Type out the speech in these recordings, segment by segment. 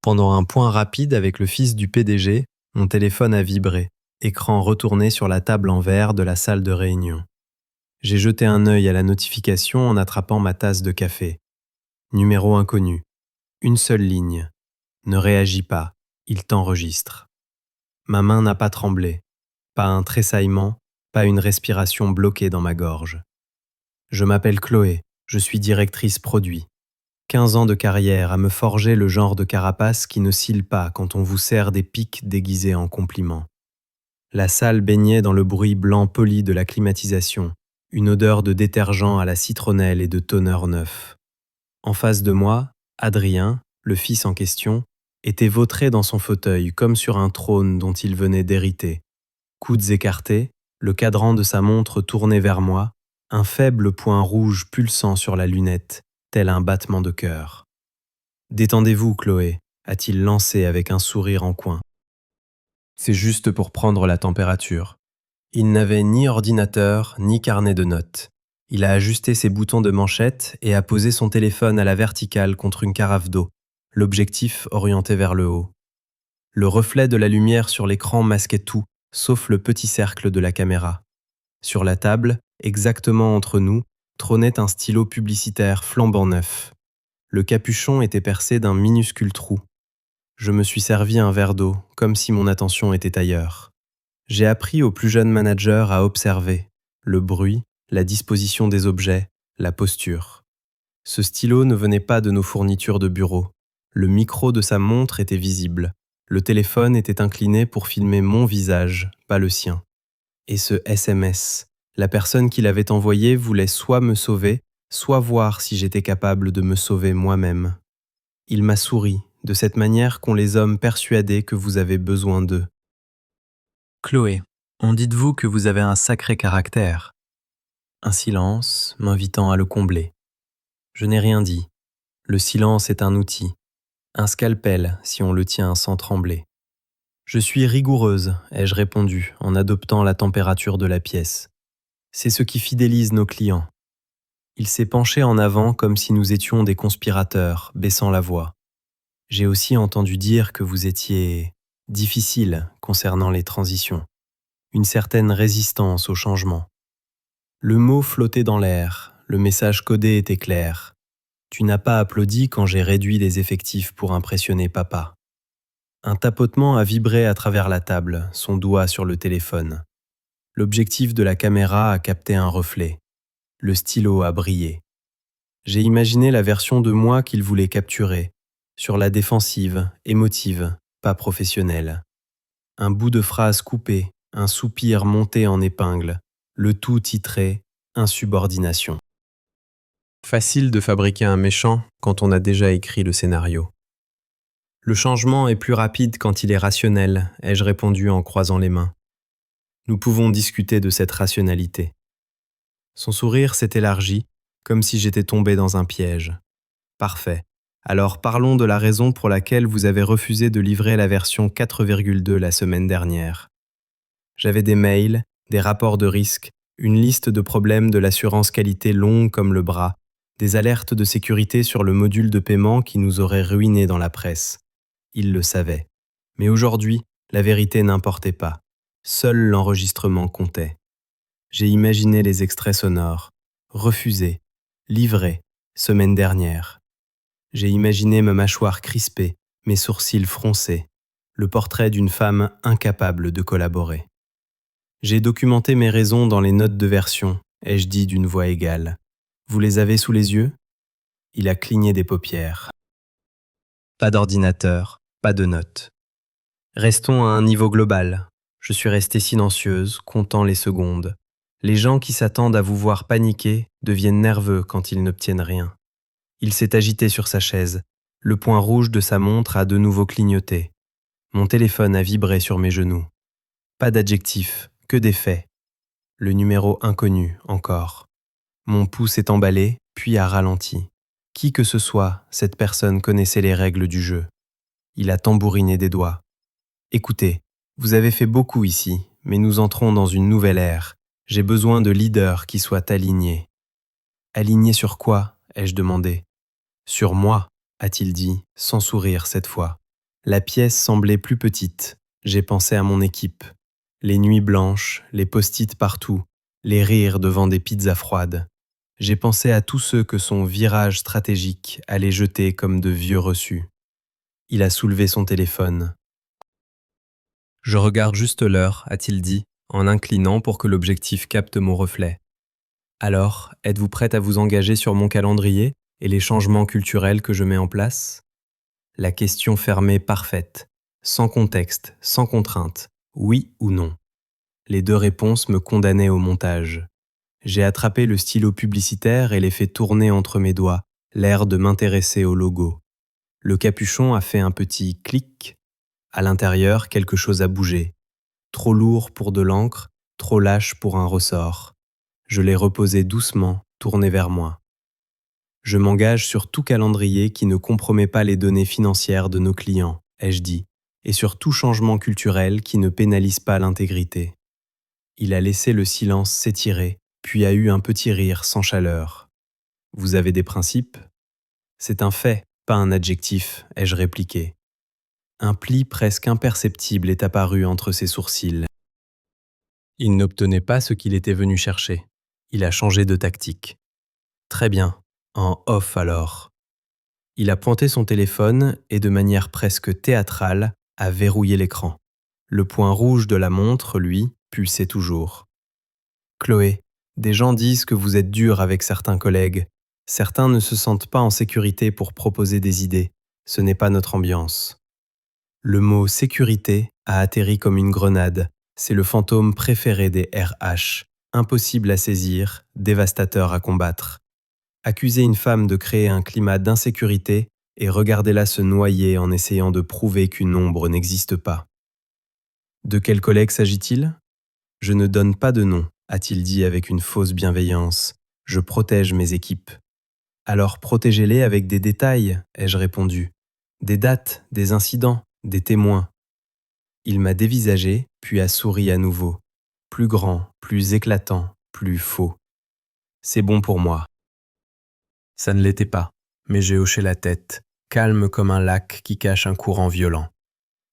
Pendant un point rapide avec le fils du PDG, mon téléphone a vibré, écran retourné sur la table en verre de la salle de réunion. J'ai jeté un œil à la notification en attrapant ma tasse de café. Numéro inconnu. Une seule ligne. Ne réagis pas, il t'enregistre. Ma main n'a pas tremblé. Pas un tressaillement, pas une respiration bloquée dans ma gorge. Je m'appelle Chloé, je suis directrice produit. 15 ans de carrière à me forger le genre de carapace qui ne scille pas quand on vous sert des pics déguisés en compliments. La salle baignait dans le bruit blanc poli de la climatisation, une odeur de détergent à la citronnelle et de toner neuf. En face de moi, Adrien, le fils en question, était vautré dans son fauteuil comme sur un trône dont il venait d'hériter. Coudes écartés, le cadran de sa montre tourné vers moi, un faible point rouge pulsant sur la lunette, tel un battement de cœur. « Détendez-vous, Chloé », a-t-il lancé avec un sourire en coin. C'est juste pour prendre la température. Il n'avait ni ordinateur, ni carnet de notes. Il a ajusté ses boutons de manchette et a posé son téléphone à la verticale contre une carafe d'eau, l'objectif orienté vers le haut. Le reflet de la lumière sur l'écran masquait tout, sauf le petit cercle de la caméra. Sur la table, exactement entre nous, trônait un stylo publicitaire flambant neuf. Le capuchon était percé d'un minuscule trou. Je me suis servi un verre d'eau, comme si mon attention était ailleurs. J'ai appris aux plus jeunes managers à observer le bruit, la disposition des objets, la posture. Ce stylo ne venait pas de nos fournitures de bureau. Le micro de sa montre était visible. Le téléphone était incliné pour filmer mon visage, pas le sien. Et ce SMS, la personne qui l'avait envoyé voulait soit me sauver, soit voir si j'étais capable de me sauver moi-même. Il m'a souri, de cette manière qu'ont les hommes persuadés que vous avez besoin d'eux. Chloé, on dit de vous que vous avez un sacré caractère. Un silence, m'invitant à le combler. Je n'ai rien dit. Le silence est un outil, un scalpel si on le tient sans trembler. Je suis rigoureuse, ai-je répondu en adoptant la température de la pièce. C'est ce qui fidélise nos clients. Il s'est penché en avant comme si nous étions des conspirateurs, baissant la voix. J'ai aussi entendu dire que vous étiez difficile concernant les transitions, une certaine résistance au changement. Le mot flottait dans l'air, le message codé était clair. Tu n'as pas applaudi quand j'ai réduit les effectifs pour impressionner papa. Un tapotement a vibré à travers la table, son doigt sur le téléphone. L'objectif de la caméra a capté un reflet. Le stylo a brillé. J'ai imaginé la version de moi qu'il voulait capturer, sur la défensive, émotive, pas professionnelle. Un bout de phrase coupé, un soupir monté en épingle, le tout titré « Insubordination ». Facile de fabriquer un méchant quand on a déjà écrit le scénario. Le changement est plus rapide quand il est rationnel, ai-je répondu en croisant les mains. Nous pouvons discuter de cette rationalité. Son sourire s'est élargi, comme si j'étais tombé dans un piège. Parfait. Alors parlons de la raison pour laquelle vous avez refusé de livrer la version 4,2 la semaine dernière. J'avais des mails, des rapports de risque, une liste de problèmes de l'assurance qualité longue comme le bras, des alertes de sécurité sur le module de paiement qui nous auraient ruinés dans la presse. Il le savait. Mais aujourd'hui, la vérité n'importait pas. Seul l'enregistrement comptait. J'ai imaginé les extraits sonores, refusés, livrés, semaine dernière. J'ai imaginé ma mâchoire crispée, mes sourcils froncés, le portrait d'une femme incapable de collaborer. J'ai documenté mes raisons dans les notes de version, ai-je dit d'une voix égale. Vous les avez sous les yeux ? Il a cligné des paupières. Pas d'ordinateur, pas de notes. Restons à un niveau global. Je suis restée silencieuse, comptant les secondes. Les gens qui s'attendent à vous voir paniquer deviennent nerveux quand ils n'obtiennent rien. Il s'est agité sur sa chaise. Le point rouge de sa montre a de nouveau clignoté. Mon téléphone a vibré sur mes genoux. Pas d'adjectifs, que des faits. Le numéro inconnu, encore. Mon pouce est emballé, puis a ralenti. Qui que ce soit, cette personne connaissait les règles du jeu. Il a tambouriné des doigts. Écoutez, vous avez fait beaucoup ici, mais nous entrons dans une nouvelle ère. J'ai besoin de leaders qui soient alignés. Alignés sur quoi ? Ai-je demandé. Sur moi, a-t-il dit, sans sourire cette fois. La pièce semblait plus petite. J'ai pensé à mon équipe. Les nuits blanches, les post-it partout, les rires devant des pizzas froides. J'ai pensé à tous ceux que son virage stratégique allait jeter comme de vieux reçus. Il a soulevé son téléphone. Je regarde juste l'heure, a-t-il dit, en inclinant pour que l'objectif capte mon reflet. Alors, êtes-vous prête à vous engager sur mon calendrier et les changements culturels que je mets en place ? La question fermée parfaite, sans contexte, sans contrainte, oui ou non. Les deux réponses me condamnaient au montage. J'ai attrapé le stylo publicitaire et l'ai fait tourner entre mes doigts, l'air de m'intéresser au logo. Le capuchon a fait un petit clic. À l'intérieur, quelque chose a bougé. Trop lourd pour de l'encre, trop lâche pour un ressort. Je l'ai reposé doucement, tourné vers moi. Je m'engage sur tout calendrier qui ne compromet pas les données financières de nos clients, ai-je dit, et sur tout changement culturel qui ne pénalise pas l'intégrité. Il a laissé le silence s'étirer, puis a eu un petit rire sans chaleur. Vous avez des principes ? C'est un fait, pas un adjectif, ai-je répliqué. Un pli presque imperceptible est apparu entre ses sourcils. Il n'obtenait pas ce qu'il était venu chercher. Il a changé de tactique. Très bien, en off alors. Il a pointé son téléphone et de manière presque théâtrale a verrouillé l'écran. Le point rouge de la montre, lui, pulsait toujours. Chloé, des gens disent que vous êtes dure avec certains collègues. Certains ne se sentent pas en sécurité pour proposer des idées. Ce n'est pas notre ambiance. Le mot sécurité a atterri comme une grenade. C'est le fantôme préféré des RH. Impossible à saisir, dévastateur à combattre. Accuser une femme de créer un climat d'insécurité et regardez-la se noyer en essayant de prouver qu'une ombre n'existe pas. De quel collègue s'agit-il ? Je ne donne pas de nom, a-t-il dit avec une fausse bienveillance. Je protège mes équipes. Alors protégez-les avec des détails, ai-je répondu. Des dates, des incidents, des témoins. Il m'a dévisagé, puis a souri à nouveau. Plus grand, plus éclatant, plus faux. C'est bon pour moi. Ça ne l'était pas, mais j'ai hoché la tête, calme comme un lac qui cache un courant violent.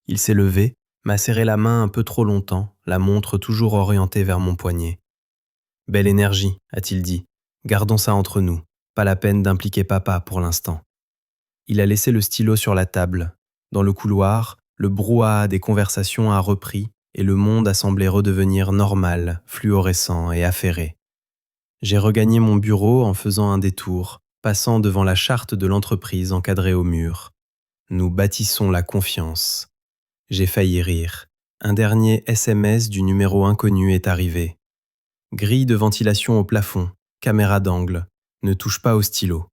Il s'est levé, m'a serré la main un peu trop longtemps, la montre toujours orientée vers mon poignet. « Belle énergie », a-t-il dit. « Gardons ça entre nous, pas la peine d'impliquer papa pour l'instant. » Il a laissé le stylo sur la table. Dans le couloir, le brouhaha des conversations a repris et le monde a semblé redevenir normal, fluorescent et affairé. J'ai regagné mon bureau en faisant un détour, passant devant la charte de l'entreprise encadrée au mur. Nous bâtissons la confiance. J'ai failli rire. Un dernier SMS du numéro inconnu est arrivé. Grille de ventilation au plafond, caméra d'angle, ne touche pas au stylo.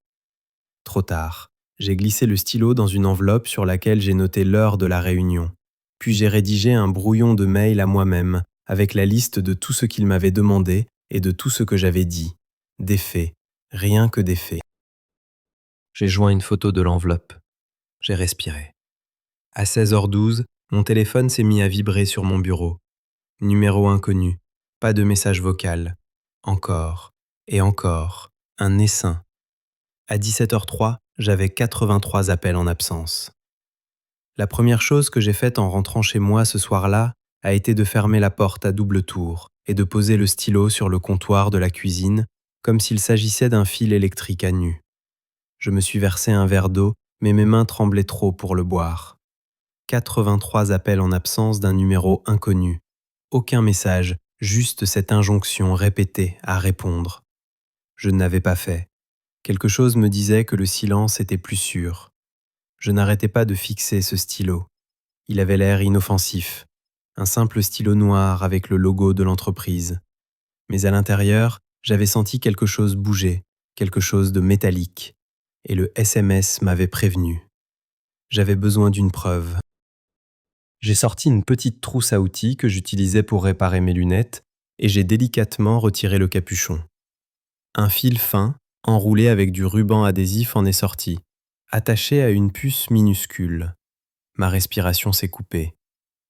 Trop tard. J'ai glissé le stylo dans une enveloppe sur laquelle j'ai noté l'heure de la réunion. Puis j'ai rédigé un brouillon de mail à moi-même, avec la liste de tout ce qu'il m'avait demandé et de tout ce que j'avais dit. Des faits, rien que des faits. J'ai joint une photo de l'enveloppe. J'ai respiré. À 16h12, mon téléphone s'est mis à vibrer sur mon bureau. Numéro inconnu, pas de message vocal. Encore, et encore, un essaim. À 17h03, j'avais 83 appels en absence. La première chose que j'ai faite en rentrant chez moi ce soir-là a été de fermer la porte à double tour et de poser le stylo sur le comptoir de la cuisine comme s'il s'agissait d'un fil électrique à nu. Je me suis versé un verre d'eau, mais mes mains tremblaient trop pour le boire. 83 appels en absence d'un numéro inconnu. Aucun message, juste cette injonction répétée à répondre. Je ne l'avais pas fait. Quelque chose me disait que le silence était plus sûr. Je n'arrêtais pas de fixer ce stylo. Il avait l'air inoffensif. Un simple stylo noir avec le logo de l'entreprise. Mais à l'intérieur, j'avais senti quelque chose bouger, quelque chose de métallique. Et le SMS m'avait prévenu. J'avais besoin d'une preuve. J'ai sorti une petite trousse à outils que j'utilisais pour réparer mes lunettes et j'ai délicatement retiré le capuchon. Un fil fin, enroulé avec du ruban adhésif en est sorti, attaché à une puce minuscule. Ma respiration s'est coupée.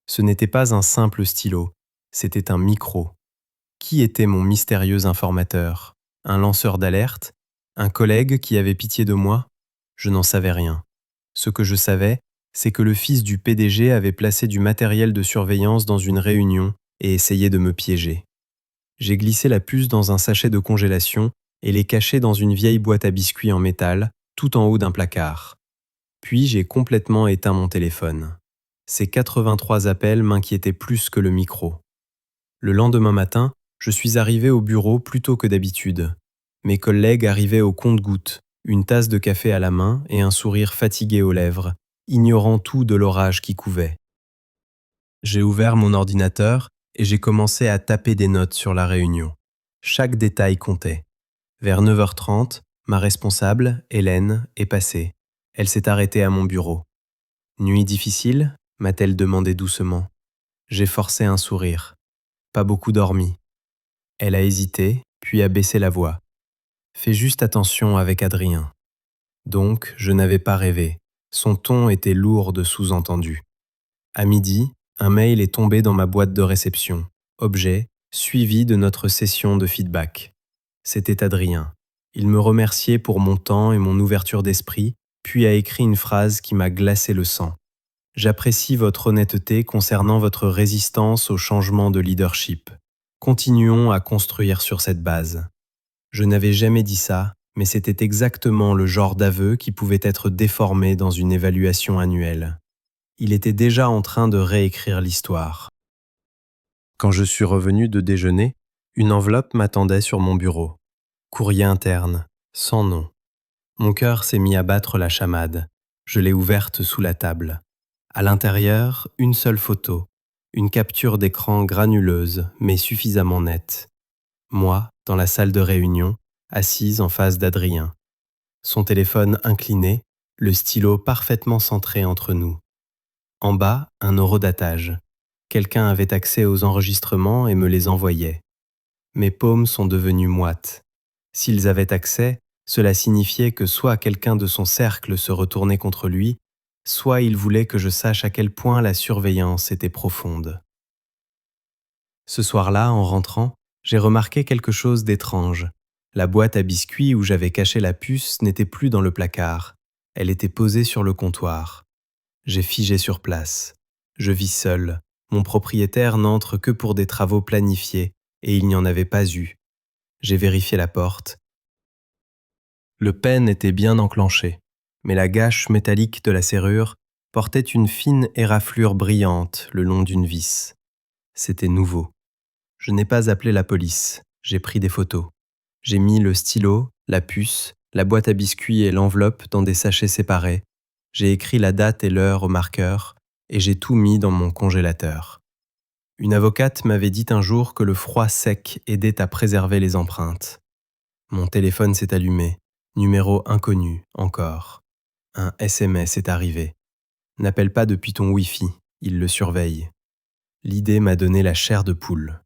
Ce n'était pas un simple stylo, c'était un micro. Qui était mon mystérieux informateur ? Un lanceur d'alerte ? Un collègue qui avait pitié de moi ? Je n'en savais rien. Ce que je savais, C'est que le fils du PDG avait placé du matériel de surveillance dans une réunion et essayé de me piéger. J'ai glissé la puce dans un sachet de congélation et l'ai cachée dans une vieille boîte à biscuits en métal, tout en haut d'un placard. Puis j'ai complètement éteint mon téléphone. Ces 83 appels m'inquiétaient plus que le micro. Le lendemain matin, je suis arrivé au bureau plus tôt que d'habitude. Mes collègues arrivaient au compte-gouttes, une tasse de café à la main et un sourire fatigué aux lèvres, ignorant tout de l'orage qui couvait. J'ai ouvert mon ordinateur et j'ai commencé à taper des notes sur la réunion. Chaque détail comptait. Vers 9h30, ma responsable, Hélène, est passée. Elle s'est arrêtée à mon bureau. « Nuit difficile ?» m'a-t-elle demandé doucement. J'ai forcé un sourire. Pas beaucoup dormi. Elle a hésité, puis a baissé la voix. « Fais juste attention avec Adrien. » Donc, je n'avais pas rêvé. Son ton était lourd de sous-entendu. À midi, un mail est tombé dans ma boîte de réception. Objet, suivi de notre session de feedback. C'était Adrien. Il me remerciait pour mon temps et mon ouverture d'esprit, puis a écrit une phrase qui m'a glacé le sang. « J'apprécie votre honnêteté concernant votre résistance au changement de leadership. Continuons à construire sur cette base. » Je n'avais jamais dit ça, mais c'était exactement le genre d'aveu qui pouvait être déformé dans une évaluation annuelle. Il était déjà en train de réécrire l'histoire. Quand je suis revenu de déjeuner, une enveloppe m'attendait sur mon bureau. Courrier interne, sans nom. Mon cœur s'est mis à battre la chamade. Je l'ai ouverte sous la table. À l'intérieur, une seule photo, une capture d'écran granuleuse mais suffisamment nette. Moi, dans la salle de réunion, assise en face d'Adrien. Son téléphone incliné, le stylo parfaitement centré entre nous. En bas, un horodatage. Quelqu'un avait accès aux enregistrements et me les envoyait. Mes paumes sont devenues moites. S'ils avaient accès, cela signifiait que soit quelqu'un de son cercle se retournait contre lui, soit il voulait que je sache à quel point la surveillance était profonde. Ce soir-là, en rentrant, j'ai remarqué quelque chose d'étrange. La boîte à biscuits où j'avais caché la puce n'était plus dans le placard. Elle était posée sur le comptoir. J'ai figé sur place. Je vis seul. Mon propriétaire n'entre que pour des travaux planifiés, et il n'y en avait pas eu. J'ai vérifié la porte. Le pêne était bien enclenché, mais la gâche métallique de la serrure portait une fine éraflure brillante le long d'une vis. C'était nouveau. Je n'ai pas appelé la police, j'ai pris des photos. J'ai mis le stylo, la puce, la boîte à biscuits et l'enveloppe dans des sachets séparés. J'ai écrit la date et l'heure au marqueur et j'ai tout mis dans mon congélateur. Une avocate m'avait dit un jour que le froid sec aidait à préserver les empreintes. Mon téléphone s'est allumé. Numéro inconnu, encore. Un SMS est arrivé. N'appelle pas depuis ton Wi-Fi, il le surveille. L'idée m'a donné la chair de poule.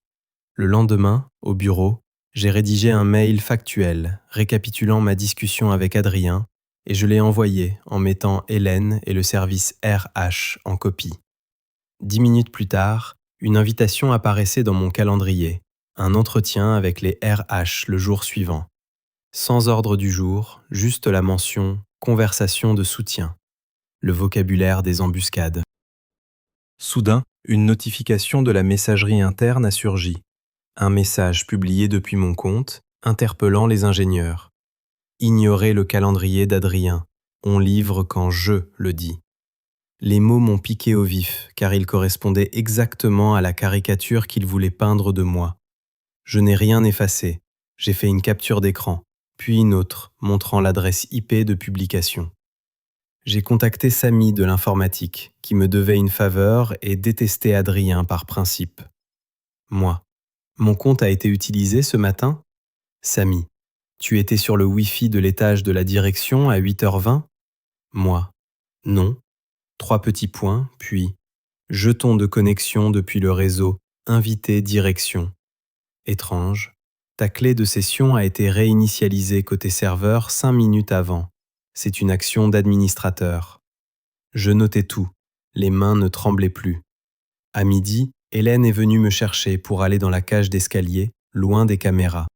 Le lendemain, au bureau, j'ai rédigé un mail factuel récapitulant ma discussion avec Adrien et je l'ai envoyé en mettant Hélène et le service RH en copie. 10 minutes plus tard, une invitation apparaissait dans mon calendrier, un entretien avec les RH le jour suivant. Sans ordre du jour, juste la mention « conversation de soutien », le vocabulaire des embuscades. Soudain, une notification de la messagerie interne a surgi. Un message publié depuis mon compte, interpellant les ingénieurs. Ignorez le calendrier d'Adrien, on livre quand je le dis. Les mots m'ont piqué au vif, car ils correspondaient exactement à la caricature qu'il voulait peindre de moi. Je n'ai rien effacé, j'ai fait une capture d'écran, puis une autre, montrant l'adresse IP de publication. J'ai contacté Samy de l'informatique, qui me devait une faveur et détestait Adrien par principe. Moi. Mon compte a été utilisé ce matin ? Samy. Tu étais sur le Wi-Fi de l'étage de la direction à 8h20 ? Moi. Non. 3 petits points, puis jeton de connexion depuis le réseau, invité direction. Étrange. Ta clé de session a été réinitialisée côté serveur 5 minutes avant. C'est une action d'administrateur. Je notais tout. Les mains ne tremblaient plus. À midi, Hélène est venue me chercher pour aller dans la cage d'escalier, loin des caméras.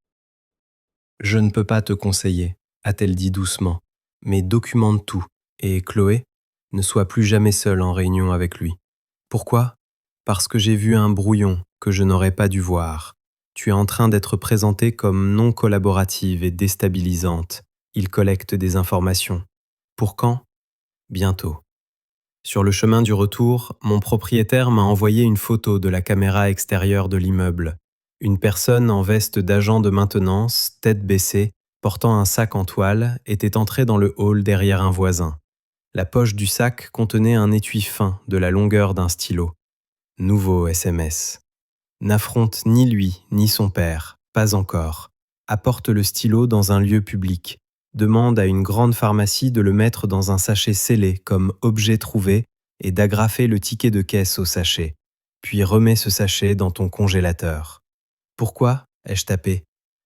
Je ne peux pas te conseiller, a-t-elle dit doucement, mais documente tout. Et Chloé ? Ne sois plus jamais seul en réunion avec lui. Pourquoi? Parce que j'ai vu un brouillon que je n'aurais pas dû voir. Tu es en train d'être présentée comme non collaborative et déstabilisante. Il collecte des informations. Pour quand? Bientôt. Sur le chemin du retour, mon propriétaire m'a envoyé une photo de la caméra extérieure de l'immeuble. Une personne en veste d'agent de maintenance, tête baissée, portant un sac en toile, était entrée dans le hall derrière un voisin. La poche du sac contenait un étui fin de la longueur d'un stylo. Nouveau SMS. N'affronte ni lui ni son père, pas encore. Apporte le stylo dans un lieu public. Demande à une grande pharmacie de le mettre dans un sachet scellé comme objet trouvé et d'agrafer le ticket de caisse au sachet. Puis remets ce sachet dans ton congélateur. Pourquoi? Ai-je tapé.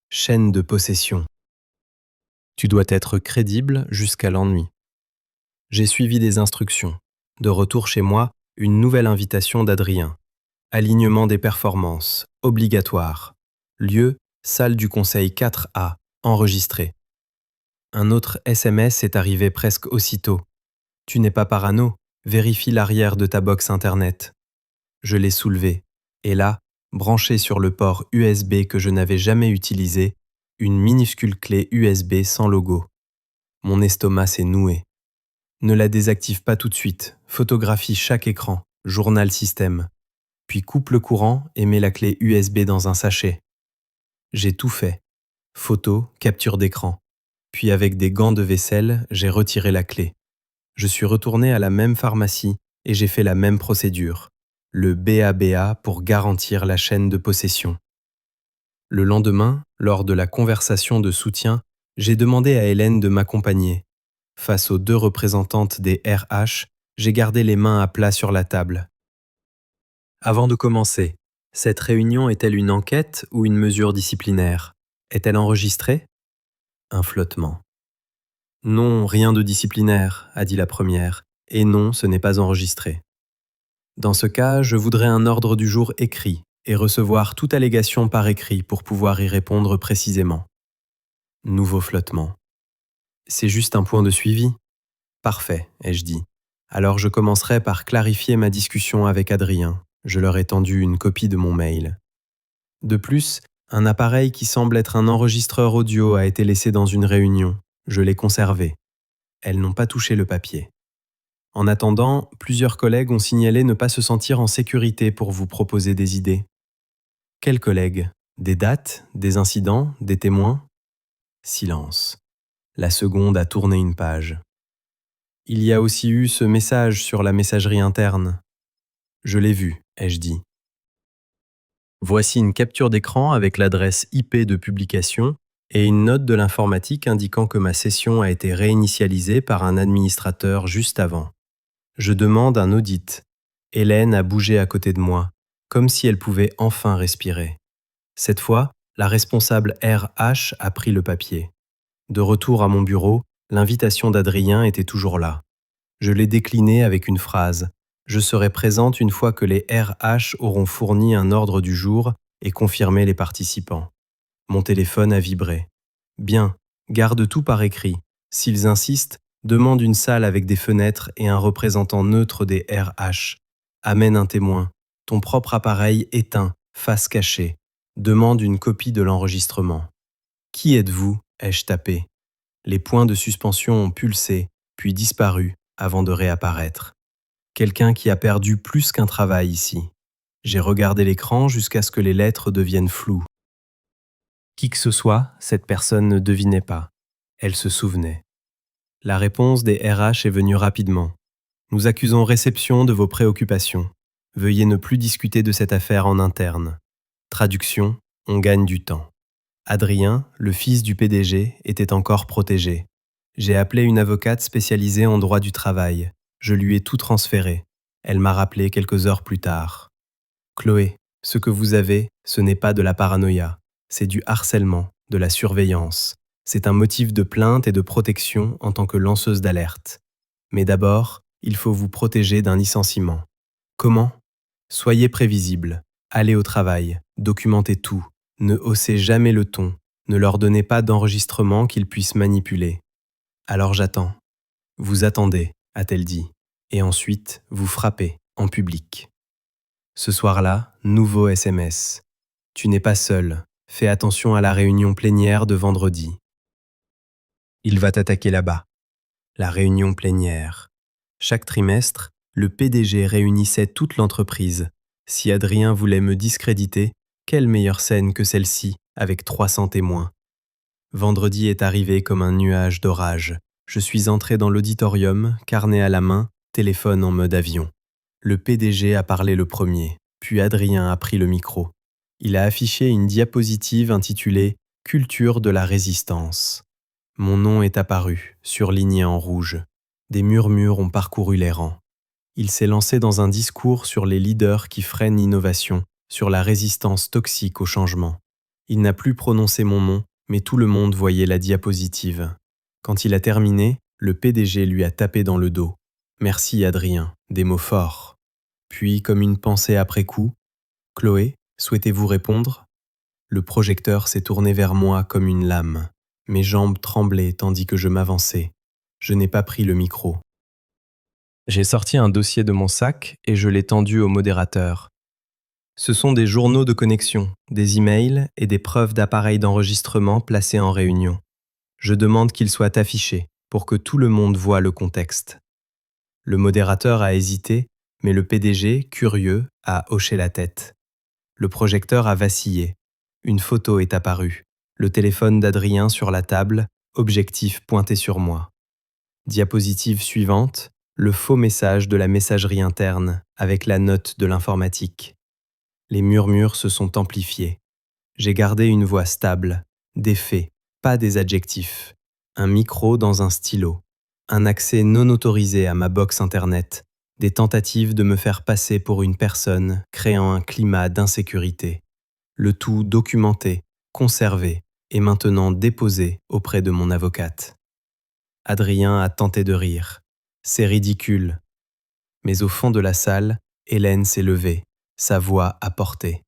Chaîne de possession. Tu dois être crédible jusqu'à l'ennui. J'ai suivi des instructions. De retour chez moi, une nouvelle invitation d'Adrien. Alignement des performances, obligatoire. Lieu, salle du conseil 4A, enregistré. Un autre SMS est arrivé presque aussitôt. Tu n'es pas parano, vérifie l'arrière de ta box internet. Je l'ai soulevé, et là, branché sur le port USB que je n'avais jamais utilisé, une minuscule clé USB sans logo. Mon estomac s'est noué. Ne la désactive pas tout de suite, photographie chaque écran, journal système. Puis coupe le courant et mets la clé USB dans un sachet. J'ai tout fait. Photo, capture d'écran. Puis avec des gants de vaisselle, j'ai retiré la clé. Je suis retourné à la même pharmacie et j'ai fait la même procédure. Le BABA pour garantir la chaîne de possession. Le lendemain, lors de la conversation de soutien, j'ai demandé à Hélène de m'accompagner. Face aux deux représentantes des RH, j'ai gardé les mains à plat sur la table. Avant de commencer, cette réunion est-elle une enquête ou une mesure disciplinaire? Est-elle enregistrée? Un flottement. Non, rien de disciplinaire, a dit la première, et non, ce n'est pas enregistré. Dans ce cas, je voudrais un ordre du jour écrit et recevoir toute allégation par écrit pour pouvoir y répondre précisément. Nouveau flottement. C'est juste un point de suivi? Parfait, ai-je dit. Alors je commencerai par clarifier ma discussion avec Adrien. Je leur ai tendu une copie de mon mail. De plus, un appareil qui semble être un enregistreur audio a été laissé dans une réunion. Je l'ai conservé. Elles n'ont pas touché le papier. En attendant, plusieurs collègues ont signalé ne pas se sentir en sécurité pour vous proposer des idées. Quels collègues? Des dates? Des incidents? Des témoins? Silence. La seconde a tourné une page. Il y a aussi eu ce message sur la messagerie interne. Je l'ai vu, ai-je dit. Voici une capture d'écran avec l'adresse IP de publication et une note de l'informatique indiquant que ma session a été réinitialisée par un administrateur juste avant. Je demande un audit. Hélène a bougé à côté de moi, comme si elle pouvait enfin respirer. Cette fois, la responsable RH a pris le papier. De retour à mon bureau, l'invitation d'Adrien était toujours là. Je l'ai déclinée avec une phrase. Je serai présente une fois que les RH auront fourni un ordre du jour et confirmé les participants. Mon téléphone a vibré. Bien, garde tout par écrit. S'ils insistent, demande une salle avec des fenêtres et un représentant neutre des RH. Amène un témoin. Ton propre appareil éteint, face cachée. Demande une copie de l'enregistrement. Qui êtes-vous? Ai-je tapé. Les points de suspension ont pulsé, puis disparu avant de réapparaître. Quelqu'un qui a perdu plus qu'un travail ici. J'ai regardé l'écran jusqu'à ce que les lettres deviennent floues. Qui que ce soit, cette personne ne devinait pas. Elle se souvenait. La réponse des RH est venue rapidement. Nous accusons réception de vos préoccupations. Veuillez ne plus discuter de cette affaire en interne. Traduction, on gagne du temps. Adrien, le fils du PDG, était encore protégé. J'ai appelé une avocate spécialisée en droit du travail. Je lui ai tout transféré. Elle m'a rappelé quelques heures plus tard. Chloé, ce que vous avez, ce n'est pas de la paranoïa. C'est du harcèlement, de la surveillance. C'est un motif de plainte et de protection en tant que lanceuse d'alerte. Mais d'abord, il faut vous protéger d'un licenciement. Comment? Soyez prévisible. Allez au travail. Documentez tout. Ne haussez jamais le ton. Ne leur donnez pas d'enregistrement qu'ils puissent manipuler. Alors j'attends. Vous attendez, a-t-elle dit. Et ensuite, vous frappez en public. Ce soir-là, nouveau SMS. Tu n'es pas seul. Fais attention à la réunion plénière de vendredi. Il va t'attaquer là-bas. La réunion plénière. Chaque trimestre, le PDG réunissait toute l'entreprise. Si Adrien voulait me discréditer, quelle meilleure scène que celle-ci, avec 300 témoins. Vendredi est arrivé comme un nuage d'orage. Je suis entré dans l'auditorium, carnet à la main, téléphone en mode avion. Le PDG a parlé le premier, puis Adrien a pris le micro. Il a affiché une diapositive intitulée « Culture de la résistance ». Mon nom est apparu, surligné en rouge. Des murmures ont parcouru les rangs. Il s'est lancé dans un discours sur les leaders qui freinent l'innovation, sur la résistance toxique au changement. Il n'a plus prononcé mon nom, mais tout le monde voyait la diapositive. Quand il a terminé, le PDG lui a tapé dans le dos. « Merci Adrien », des mots forts. Puis, comme une pensée après coup, « Chloé, souhaitez-vous répondre ?» Le projecteur s'est tourné vers moi comme une lame. Mes jambes tremblaient tandis que je m'avançais. Je n'ai pas pris le micro. J'ai sorti un dossier de mon sac et je l'ai tendu au modérateur. Ce sont des journaux de connexion, des emails et des preuves d'appareils d'enregistrement placés en réunion. Je demande qu'ils soient affichés pour que tout le monde voie le contexte. Le modérateur a hésité, mais le PDG, curieux, a hoché la tête. Le projecteur a vacillé. Une photo est apparue. Le téléphone d'Adrien sur la table, objectif pointé sur moi. Diapositive suivante, le faux message de la messagerie interne avec la note de l'informatique. Les murmures se sont amplifiés. J'ai gardé une voix stable, des faits, pas des adjectifs. Un micro dans un stylo. Un accès non autorisé à ma box internet. Des tentatives de me faire passer pour une personne créant un climat d'insécurité. Le tout documenté, conservé et maintenant déposé auprès de mon avocate. Adrien a tenté de rire. C'est ridicule. Mais au fond de la salle, Hélène s'est levée, sa voix a porté.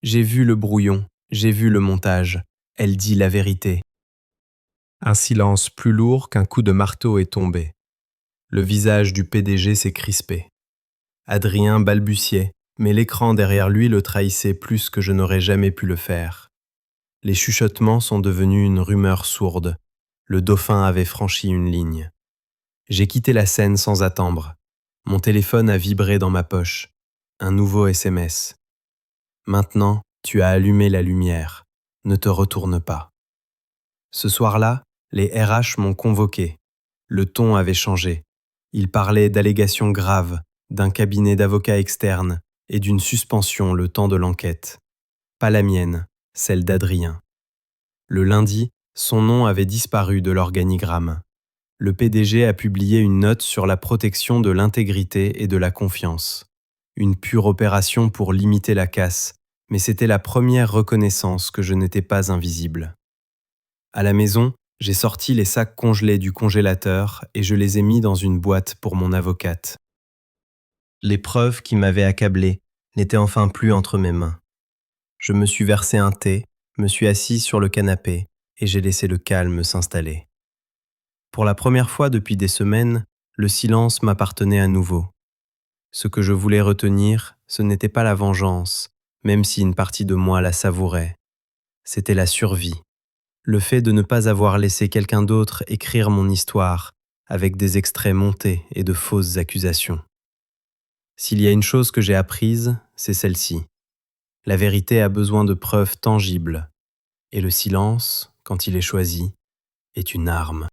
J'ai vu le brouillon, j'ai vu le montage. Elle dit la vérité. Un silence plus lourd qu'un coup de marteau est tombé. Le visage du PDG s'est crispé. Adrien balbutiait, mais l'écran derrière lui le trahissait plus que je n'aurais jamais pu le faire. Les chuchotements sont devenus une rumeur sourde. Le dauphin avait franchi une ligne. J'ai quitté la scène sans attendre. Mon téléphone a vibré dans ma poche. Un nouveau SMS. Maintenant, tu as allumé la lumière. Ne te retourne pas. Ce soir-là, les RH m'ont convoqué. Le ton avait changé. Ils parlaient d'allégations graves, d'un cabinet d'avocats externes et d'une suspension le temps de l'enquête. Pas la mienne, celle d'Adrien. Le lundi, son nom avait disparu de l'organigramme. Le PDG a publié une note sur la protection de l'intégrité et de la confiance. Une pure opération pour limiter la casse, mais c'était la première reconnaissance que je n'étais pas invisible. À la maison, j'ai sorti les sacs congelés du congélateur et je les ai mis dans une boîte pour mon avocate. Les preuves qui m'avaient accablé n'étaient enfin plus entre mes mains. Je me suis versé un thé, me suis assis sur le canapé et j'ai laissé le calme s'installer. Pour la première fois depuis des semaines, le silence m'appartenait à nouveau. Ce que je voulais retenir, ce n'était pas la vengeance, même si une partie de moi la savourait. C'était la survie. Le fait de ne pas avoir laissé quelqu'un d'autre écrire mon histoire avec des extraits montés et de fausses accusations. S'il y a une chose que j'ai apprise, c'est celle-ci. La vérité a besoin de preuves tangibles, et le silence, quand il est choisi, est une arme.